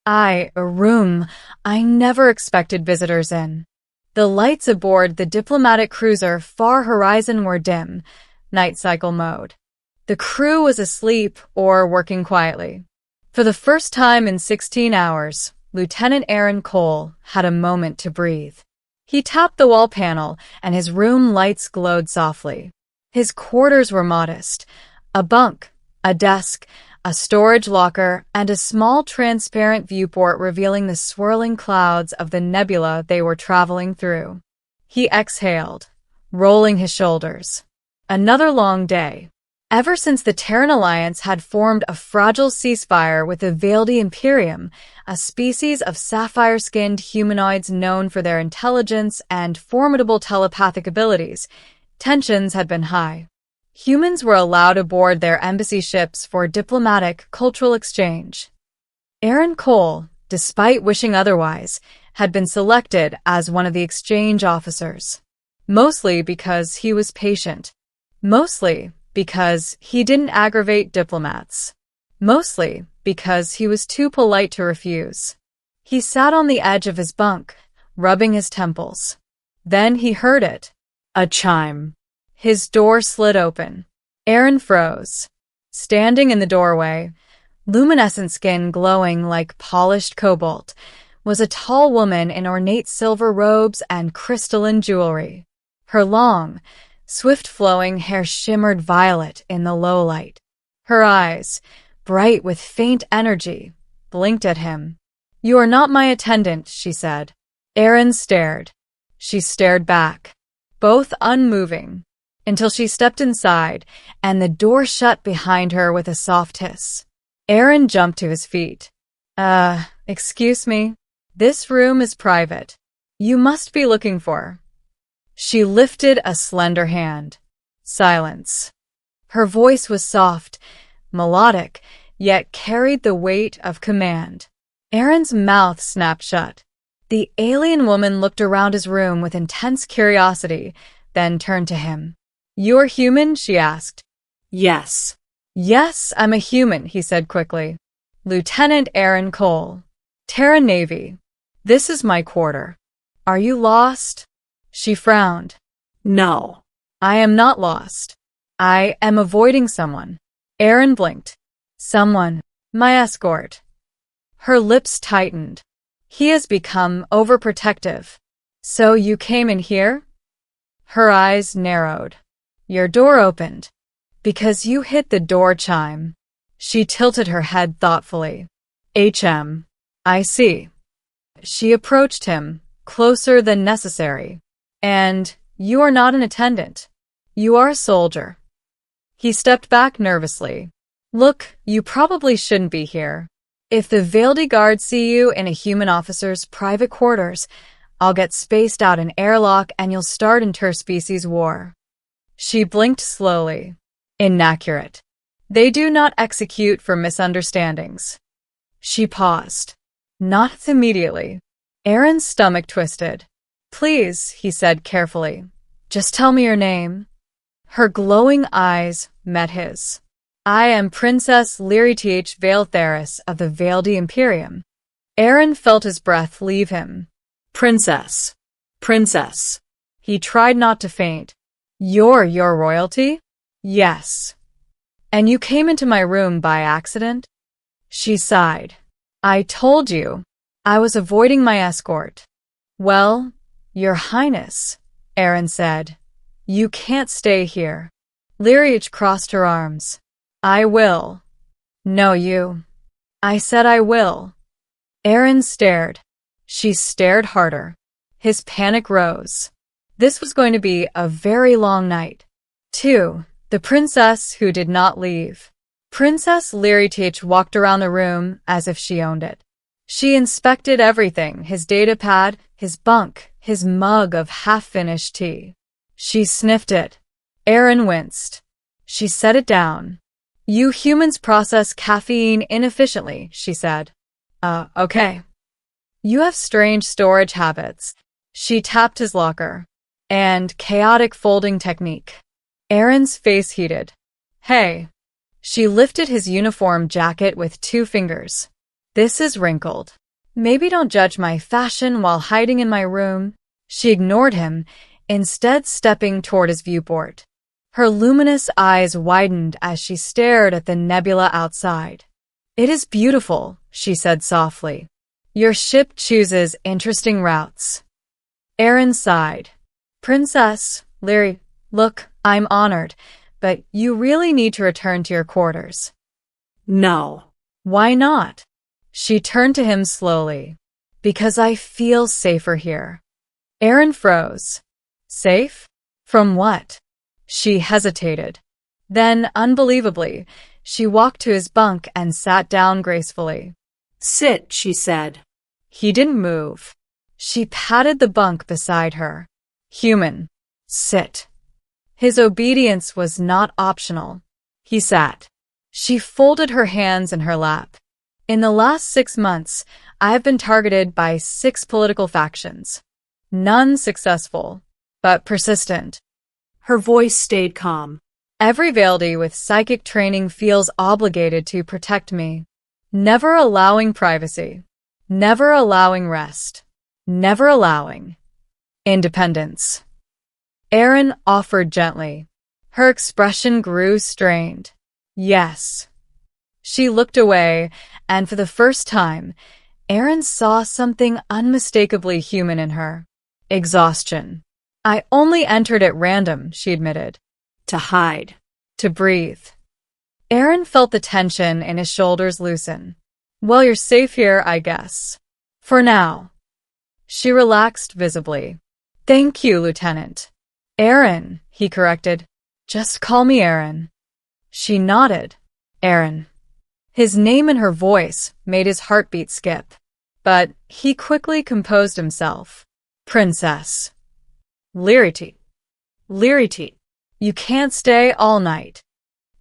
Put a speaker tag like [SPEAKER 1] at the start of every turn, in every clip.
[SPEAKER 1] A room I never expected visitors in. The lights aboard the diplomatic cruiser Far Horizon were dim, night cycle mode. The crew was asleep or working quietly. For the first time in 16 hours, Lieutenant Aaron Cole had a moment to breathe. He tapped the wall panel, and his room lights glowed softly. His quarters were modest. A bunk, a desk, a storage locker, and a small transparent viewport revealing the swirling clouds of the nebula they were traveling through. He exhaled, rolling his shoulders. Another long day. Ever since the Terran Alliance had formed a fragile ceasefire with the Serathii Empire, a species of sapphire-skinned humanoids known for their intelligence and formidable telepathic abilities, tensions had been high. Humans were allowed aboard their embassy ships for diplomatic, cultural exchange. Aaron Cole, despite wishing otherwise, had been selected as one of the exchange officers. Mostly because he was patient. Mostly because he didn't aggravate diplomats. Mostly because he was too polite to refuse. He sat on the edge of his bunk, rubbing his temples. Then he heard it. A chime. His door slid open. Aaron froze. Standing in the doorway, luminescent skin glowing like polished cobalt, was a tall woman in ornate silver robes and crystalline jewelry. Her long, swift-flowing hair shimmered violet in the low light. Her eyes, bright with faint energy, blinked at him. "You are not my attendant," she said. Aaron stared. She stared back, both unmoving, until she stepped inside and the door shut behind her with a soft hiss. Aaron jumped to his feet. Excuse me. This room is private. You must be looking for..." She lifted a slender hand. Silence. Her voice was soft, melodic, yet carried the weight of command. Aaron's mouth snapped shut. The alien woman looked around his room with intense curiosity, then turned to him. "You're human?" she asked. "Yes." "Yes, I'm a human," he said quickly. "Lieutenant Aaron Cole, Terra Navy. This is my quarter. Are you lost?" She frowned. "No, I am not lost. I am avoiding someone." Aaron blinked. "Someone. My escort." Her lips tightened. "He has become overprotective." "So you came in here?" Her eyes narrowed. "Your door opened. Because you hit the door chime." She tilted her head thoughtfully. I see." She approached him, closer than necessary. "And you are not an attendant. You are a soldier." He stepped back nervously. "Look, you probably shouldn't be here. If the Serathii guards see you in a human officer's private quarters, I'll get spaced out an airlock and you'll start interspecies war." She blinked slowly. "Inaccurate. They do not execute for misunderstandings." She paused. "Not immediately." Aaron's stomach twisted. "Please," he said carefully, "just tell me your name." Her glowing eyes met his. "I am Princess Lira Veiltheris of the Serathii Empire." Aaron felt his breath leave him. "Princess. Princess." He tried not to faint. "You're your royalty?" "Yes." "And you came into my room by accident?" She sighed. "I told you. I was avoiding my escort." "Well, Your Highness," Aaron said, "you can't stay here." Lira crossed her arms. "I will." "No, you." "I said I will." Aaron stared. She stared harder. His panic rose. This was going to be a very long night. 2. The princess who did not leave. Princess Lira walked around the room as if she owned it. She inspected everything, his datapad, his bunk, his mug of half-finished tea. She sniffed it. Aaron winced. She set it down. "You humans process caffeine inefficiently," she said. Okay. "You have strange storage habits." She tapped his locker. "And chaotic folding technique." Aaron's face heated. "Hey." She lifted his uniform jacket with 2 fingers. This is wrinkled. Maybe don't judge my fashion while hiding in my room. She ignored him, instead stepping toward his viewport. Her luminous eyes widened as she stared at the nebula outside. It is beautiful, she said softly. Your ship chooses interesting routes. Eirenna sighed. Princess Lira, look, I'm honored, but you really need to return to your quarters.
[SPEAKER 2] No.
[SPEAKER 1] Why not? She turned to him slowly. Because I feel safer here. Eirenna froze. Safe? From what? She hesitated. Then, unbelievably, she walked to his bunk and sat down gracefully.
[SPEAKER 2] Sit, she said.
[SPEAKER 1] He didn't move. She patted the bunk beside her. Human. Sit. His obedience was not optional. He sat. She folded her hands in her lap. In the last 6 months, I have been targeted by 6 political factions. None successful, but persistent.
[SPEAKER 2] Her voice stayed calm.
[SPEAKER 1] Every Veildi with psychic training feels obligated to protect me, never allowing privacy, never allowing rest, never allowing independence. Eirenna offered gently. Her expression grew strained. Yes. She looked away, and for the first time, Eirenna saw something unmistakably human in her. Exhaustion. I only entered at random, she admitted.
[SPEAKER 2] To hide.
[SPEAKER 1] To breathe. Eirenna felt the tension in his shoulders loosen. Well, you're safe here, I guess. For now. She relaxed visibly. Thank you, Lieutenant. Eirenna, he corrected. Just call me Eirenna. She nodded. Eirenna. His name and her voice made his heartbeat skip. But he quickly composed himself. Princess. Serathii. Serathii. You can't stay all night.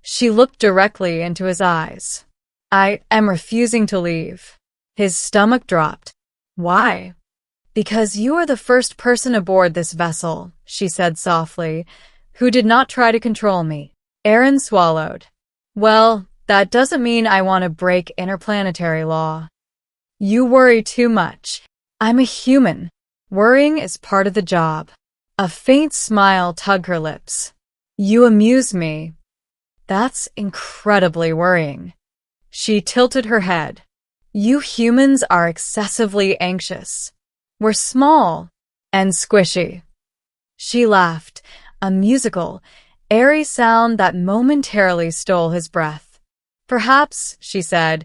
[SPEAKER 1] She looked directly into his eyes. I am refusing to leave. His stomach dropped. Why? Because you are the first person aboard this vessel, she said softly, who did not try to control me. Eirenna swallowed. Well, that doesn't mean I want to break interplanetary law. You worry too much. I'm a human. Worrying is part of the job. A faint smile tugged her lips. You amuse me. That's incredibly worrying. She tilted her head. You humans are excessively anxious. We're small and squishy. She laughed, a musical, airy sound that momentarily stole his breath. Perhaps, she said,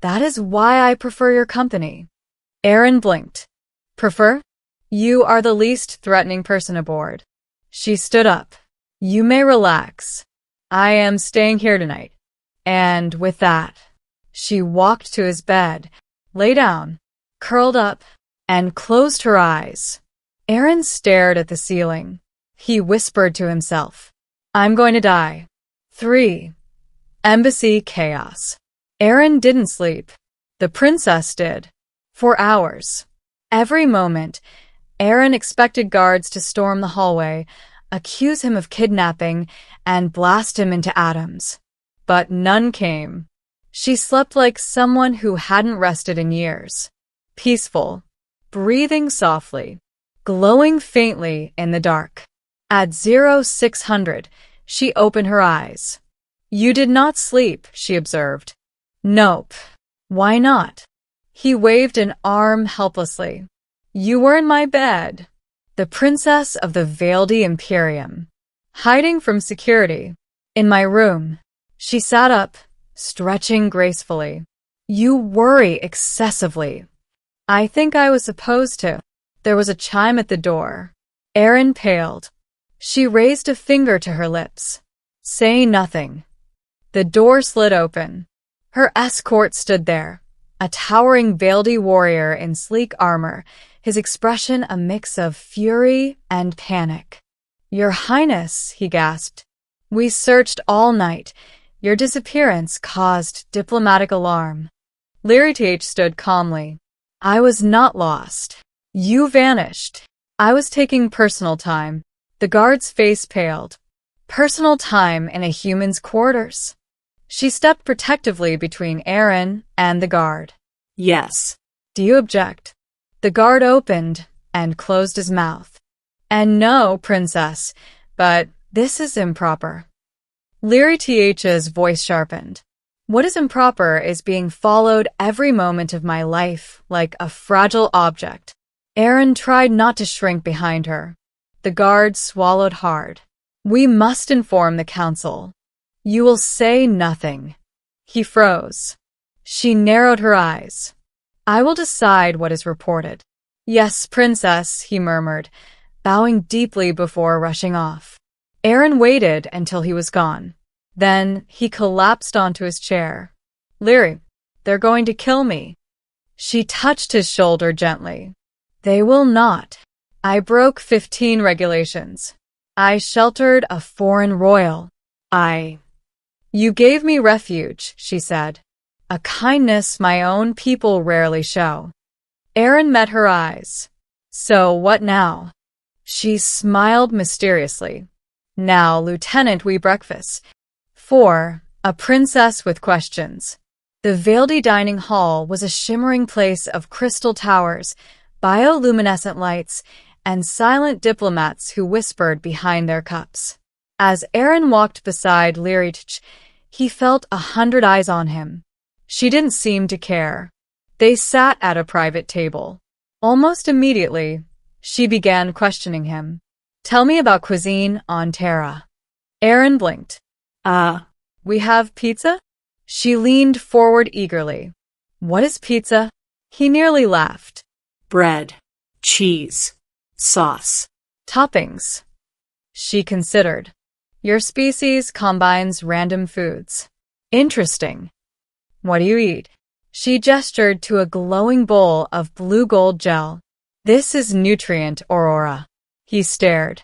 [SPEAKER 1] that is why I prefer your company. Eirenna blinked. Prefer? You are the least threatening person aboard. She stood up. You may relax. I am staying here tonight. And with that, she walked to his bed, lay down, curled up, and closed her eyes. Eirenna stared at the ceiling. He whispered to himself, I'm going to die. 3. Embassy chaos. Eirenna didn't sleep. The princess did. For hours. Every moment, Eirenna expected guards to storm the hallway, accuse him of kidnapping, and blast him into atoms. But none came. She slept like someone who hadn't rested in years. Peaceful, breathing softly, glowing faintly in the dark. At 0600, she opened her eyes. You did not sleep, she observed. Nope. Why not? He waved an arm helplessly. You were in my bed. The princess of the Veildi Imperium. Hiding from security. In my room. She sat up, stretching gracefully. You worry excessively. I think I was supposed to. There was a chime at the door. Eirenna paled. She raised a finger to her lips. Say nothing. The door slid open. Her escort stood there, a towering Veildi warrior in sleek armor, his expression a mix of fury and panic. Your Highness, he gasped. We searched all night. Your disappearance caused diplomatic alarm. Serathii stood calmly. I was not lost. You vanished. I was taking personal time. The guard's face paled. Personal time in a human's quarters. She stepped protectively between Eirenna and the guard.
[SPEAKER 2] Yes.
[SPEAKER 1] Do you object? The guard opened and closed his mouth. And no, princess, but this is improper. Serathie's voice sharpened. What is improper is being followed every moment of my life like a fragile object. Eirenna tried not to shrink behind her. The guard swallowed hard. We must inform the council. You will say nothing. He froze. She narrowed her eyes. I will decide what is reported. Yes, princess, he murmured, bowing deeply before rushing off. Eirenna waited until he was gone. Then he collapsed onto his chair. Lira, they're going to kill me. She touched his shoulder gently. They will not. I broke 15 regulations. I sheltered a foreign royal. You gave me refuge, she said. A kindness my own people rarely show. Eirenna met her eyes. So what now? She smiled mysteriously. Now, Lieutenant, we breakfast. 4. A princess with questions. The Veiled dining hall was a shimmering place of crystal towers, bioluminescent lights, and silent diplomats who whispered behind their cups. As Eirenna walked beside Serathii, he felt 100 eyes on him. She didn't seem to care. They sat at a private table. Almost immediately, she began questioning him. Tell me about cuisine on Terra. Eirenna blinked. We have pizza? She leaned forward eagerly. What is pizza? He nearly laughed.
[SPEAKER 2] Bread, cheese, sauce.
[SPEAKER 1] Toppings. She considered. Your species combines random foods. Interesting. What do you eat? She gestured to a glowing bowl of blue gold gel. This is nutrient aurora. He stared.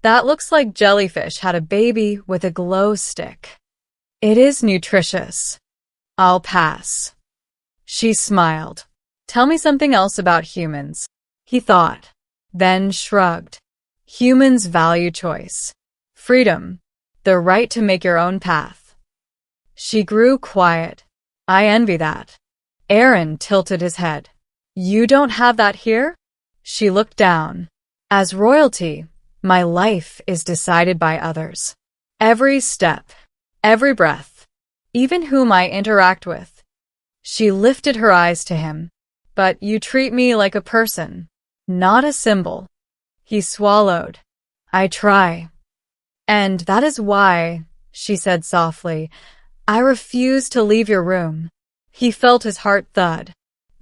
[SPEAKER 1] That looks like jellyfish had a baby with a glow stick. It is nutritious. I'll pass. She smiled. Tell me something else about humans. He thought, then shrugged. Humans value choice. Freedom. The right to make your own path. She grew quiet. I envy that. Eirenna tilted his head. You don't have that here? She looked down. As royalty, my life is decided by others. Every step, every breath, even whom I interact with. She lifted her eyes to him. But you treat me like a person, not a symbol. He swallowed. I try. And that is why, she said softly, I refuse to leave your room. He felt his heart thud.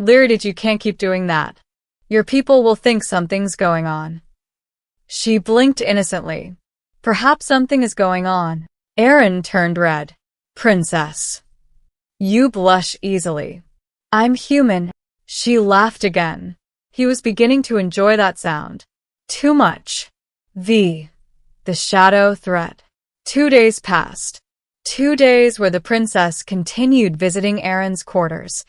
[SPEAKER 1] Serathii, you can't keep doing that. Your people will think something's going on. She blinked innocently. Perhaps something is going on. Eirenna turned red. Princess. You blush easily. I'm human. She laughed again. He was beginning to enjoy that sound. Too much. The shadow threat. 2 days passed. 2 days where the princess continued visiting Eirenna's quarters,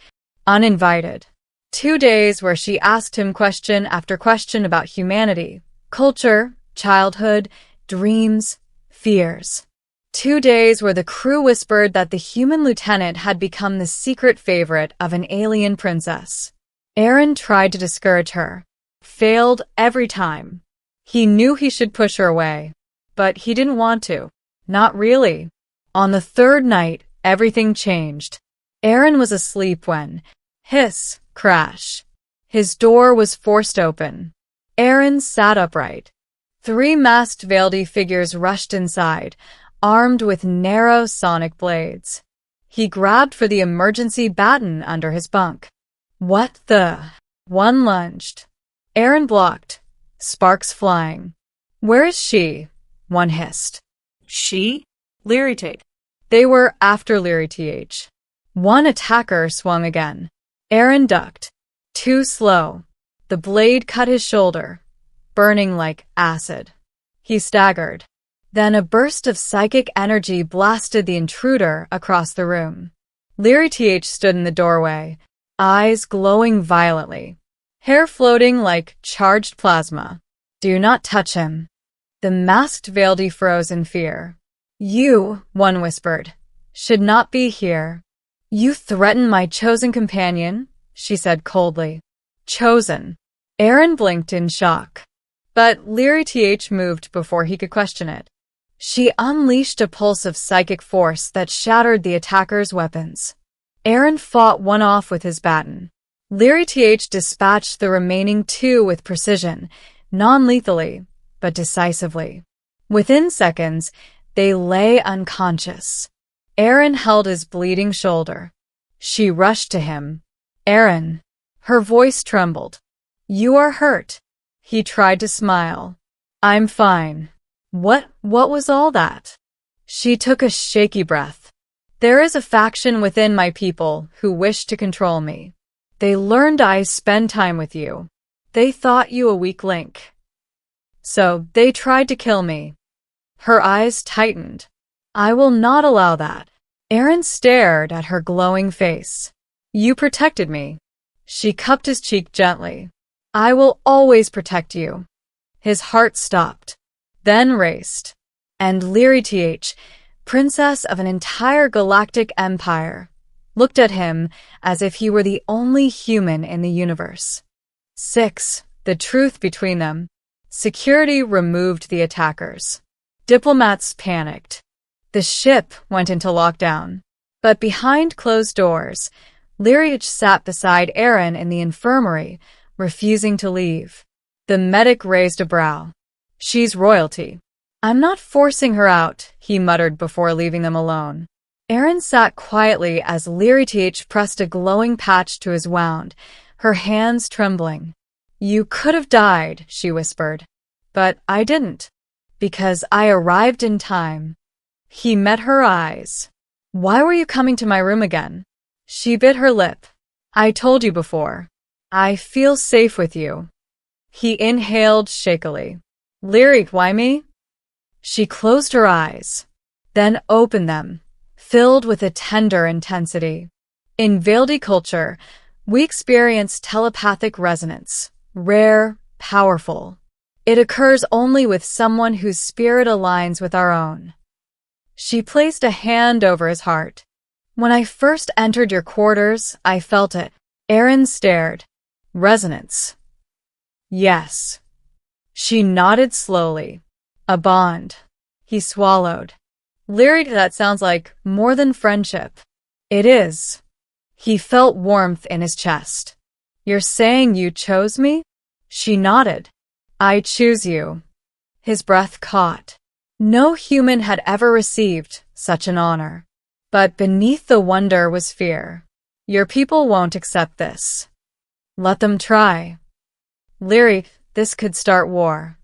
[SPEAKER 1] uninvited. 2 days where she asked him question after question about humanity, culture, childhood, dreams, fears. 2 days where the crew whispered that the human lieutenant had become the secret favorite of an alien princess. Eirenna tried to discourage her. Failed every time. He knew he should push her away, but he didn't want to. Not really. On the 3rd night, everything changed. Eirenna was asleep when, hiss, crash. His door was forced open. Eirenna sat upright. 3 masked Veiled figures rushed inside, armed with narrow sonic blades. He grabbed for the emergency baton under his bunk. What the? One lunged. Eirenna blocked, sparks flying. Where is she? One hissed.
[SPEAKER 2] She? Serathii.
[SPEAKER 1] They were after Serathii. One attacker swung again. Eirenna ducked. Too slow. The blade cut his shoulder, burning like acid. He staggered. Then a burst of psychic energy blasted the intruder across the room. Serathii stood in the doorway, eyes glowing violently, hair floating like charged plasma. Do not touch him. The masked Veiled froze in fear. You, one whispered, should not be here. You threaten my chosen companion, she said coldly. Chosen. Aaron blinked in shock. But Serathii moved before he could question it. She unleashed a pulse of psychic force that shattered the attacker's weapons. Aaron fought one off with his baton. Serathii dispatched the remaining two with precision, non-lethally, but decisively. Within seconds, they lay unconscious. Aaron held his bleeding shoulder. She rushed to him. Aaron. Her voice trembled. You are hurt. He tried to smile. I'm fine. What was all that? She took a shaky breath. There is a faction within my people who wish to control me. They learned I spend time with you. They thought you a weak link. So they tried to kill me. Her eyes tightened. I will not allow that. Aaron stared at her glowing face. You protected me. She cupped his cheek gently. I will always protect you. His heart stopped, then raced. And Serathii, princess of an entire galactic empire, looked at him as if he were the only human in the universe. 6. The truth between them. Security removed the attackers. Diplomats panicked. The ship went into lockdown. But behind closed doors, Serathii sat beside Aaron in the infirmary, refusing to leave. The medic raised a brow. She's royalty. I'm not forcing her out, he muttered before leaving them alone. Aaron sat quietly as Serathii pressed a glowing patch to his wound, her hands trembling. You could have died, she whispered. But I didn't. Because I arrived in time. He met her eyes. Why were you coming to my room again? She bit her lip. I told you before. I feel safe with you. He inhaled shakily. Lyric, why me? She closed her eyes, then opened them, filled with a tender intensity. In Veildi culture, we experience telepathic resonance, rare, powerful. It occurs only with someone whose spirit aligns with our own. She placed a hand over his heart. When I first entered your quarters, I felt it. Aaron stared. Resonance. Yes. She nodded slowly. A bond. He swallowed. Lyric, that sounds like more than friendship. It is. He felt warmth in his chest. You're saying you chose me? She nodded. I choose you. His breath caught. No human had ever received such an honor. But beneath the wonder was fear. Your people won't accept this. Let them try. Lyric, this could start war.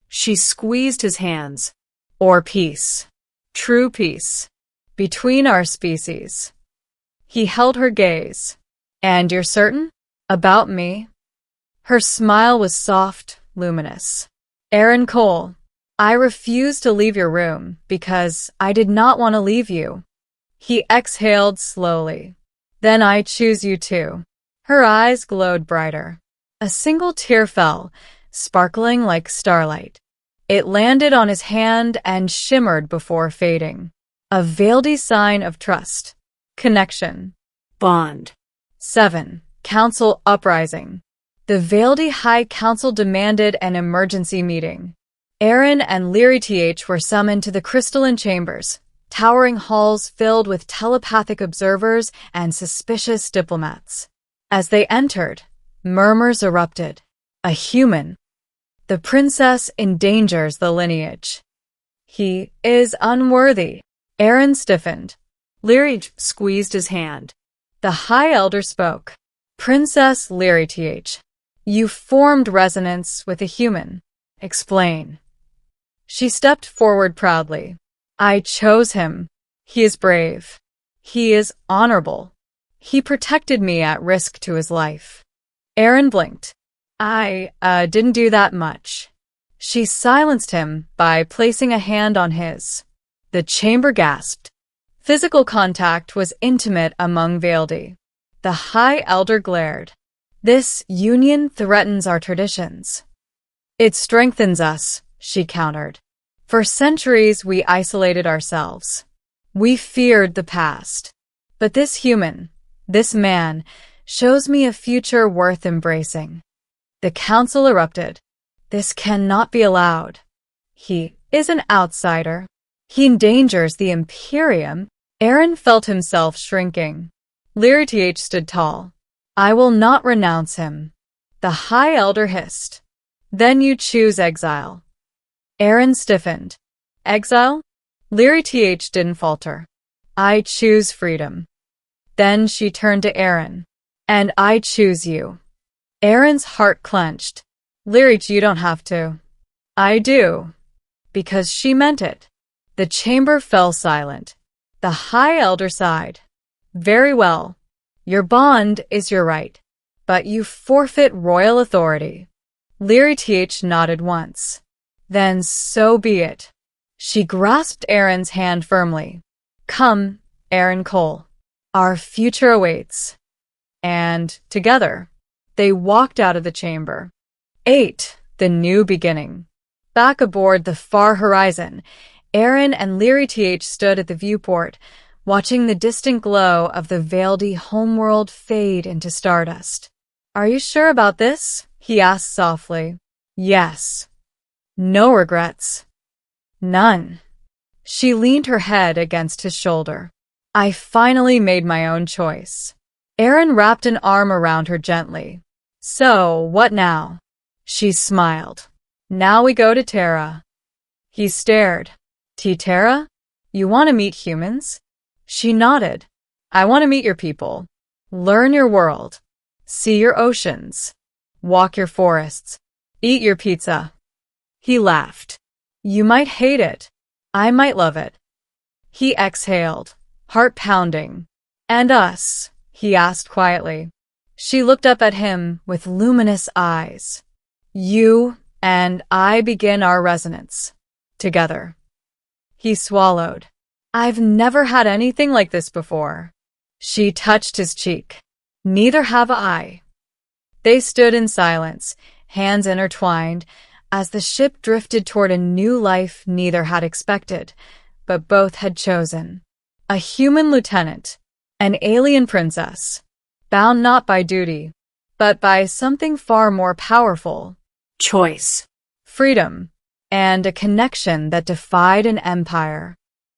[SPEAKER 2] She squeezed his hands.
[SPEAKER 1] Or peace. True peace. Between our species. He held her gaze. And you're certain? About me? Her smile was soft, luminous. Aaron Cole, I refuse to leave your room because I did not want to leave you. He exhaled slowly. Then I choose you too. Her eyes glowed brighter. A single tear fell, sparkling like starlight. It landed on his hand and shimmered before fading. A Veildi sign of trust. Connection.
[SPEAKER 2] Bond.
[SPEAKER 1] 7. Council uprising. The Veildi High Council demanded an emergency meeting. Aaron and Serathii were summoned to the crystalline chambers, towering halls filled with telepathic observers and suspicious diplomats. As they entered, murmurs erupted. A human. The princess endangers the lineage. He is unworthy. Aaron stiffened.
[SPEAKER 2] Lyric squeezed his hand.
[SPEAKER 1] The High Elder spoke. Princess Serathii, you formed resonance with a human. Explain. She stepped forward proudly. I chose him. He is brave. He is honorable. He protected me at risk to his life. Aaron blinked. I didn't do that much. She silenced him by placing a hand on his. The chamber gasped. Physical contact was intimate among Veildi. The High Elder glared. This union threatens our traditions. It strengthens us, she countered. For centuries we isolated ourselves. We feared the past. But this human, this man, shows me a future worth embracing. The council erupted. This cannot be allowed. He is an outsider. He endangers the Imperium. Aaron felt himself shrinking. Serathii stood tall. I will not renounce him. The High Elder hissed. Then you choose exile. Aaron stiffened. Exile? Serathii didn't falter. I choose freedom. Then she turned to Aaron. And I choose you. Aaron's heart clenched. Serathii, you don't have to. I do. Because she meant it. The chamber fell silent. The High Elder sighed. Very well. Your bond is your right. But you forfeit royal authority. Serathii nodded once. Then so be it. She grasped Aaron's hand firmly. Come, Aaron Cole. Our future awaits. And, together, they walked out of the chamber. 8. The New Beginning. Back aboard the far horizon, Aaron and Serathii stood at the viewport, watching the distant glow of the Veildy homeworld fade into stardust. Are you sure about this? He asked softly. Yes. No regrets. None. She leaned her head against his shoulder. I finally made my own choice. Aaron wrapped an arm around her gently. So, what now? She smiled. Now we go to Terra. He stared. Terra? You want to meet humans? She nodded. I want to meet your people. Learn your world. See your oceans. Walk your forests. Eat your pizza. He laughed. You might hate it. I might love it. He exhaled, heart pounding. And us? He asked quietly. She looked up at him with luminous eyes. You and I begin our resonance. Together. He swallowed. I've never had anything like this before. She touched his cheek. Neither have I. They stood in silence, hands intertwined, as the ship drifted toward a new life neither had expected, but both had chosen. A human lieutenant, an alien princess, bound not by duty, but by something far more powerful.
[SPEAKER 2] Choice.
[SPEAKER 1] Freedom, and a connection that defied an empire.